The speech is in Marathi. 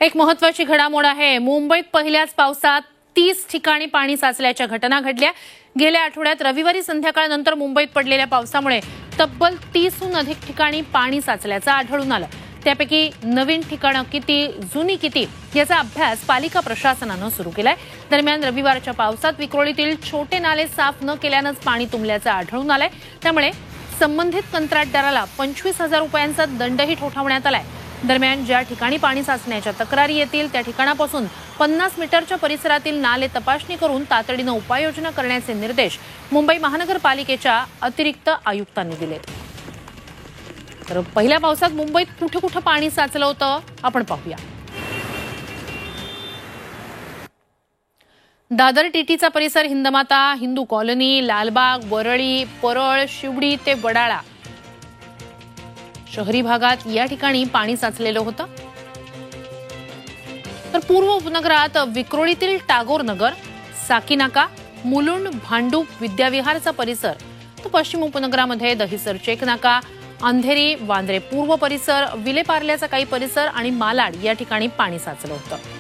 एक महत्त्वाची घडामोड आहे। मुंबईत पहिल्याच पावसात 30 ठिकाणी पाणी साचल्याच्या घटना घडल्या। गेल्या आठवड्यात रविवारी संध्याकाळनंतर मुंबईत पडलेल्या पावसामुळे तब्बल 30हून अधिक ठिकाणी पाणी साचल्याचं आढळून आलं। त्यापैकी नवीन ठिकाणं किती, जुनी किती याचा अभ्यास पालिका प्रशासनानं सुरू केलाय। दरम्यान रविवारच्या पावसात विक्रोळीतील छोटे नाले साफ न केल्यानंच पाणी तुंबल्याचं आढळून आलंय। त्यामुळे संबंधित कंत्राटदाराला 25,000 रुपयांचा दंडही ठोठावण्यात आलाय। दरम्यान ज्या ठिकाणी पाणी साचण्याच्या तक्रारी येतील त्या ठिकाणापासून 50 मीटरच्या परिसरातील नाले तपासणी करून तातडीनं उपाययोजना करण्याचे निर्देश मुंबई महानगरपालिकेच्या अतिरिक्त आयुक्तांनी दिले। तर पहिल्या पावसात मुंबईत कुठे कुठे पाणी साचलं होतं आपण पाहूया। दादर टीटीचा परिसर, हिंदमाता, हिंदू कॉलनी, लालबाग, वरळी, परळ, शिवडी ते वडाळा शहरी भागात या ठिकाणी पाणी साचलेलं होतं। तर पूर्व उपनगरात विक्रोळीतील टागोर नगर, साकीनाका, मुलुंड, भांडूप, विद्याविहारचा परिसर, तर पश्चिम उपनगरामध्ये दहिसर, चेकनाका, अंधेरी, वांद्रे पूर्व परिसर, विलेपार्ल्याचा काही परिसर आणि मालाड या ठिकाणी पाणी साचलं होतं।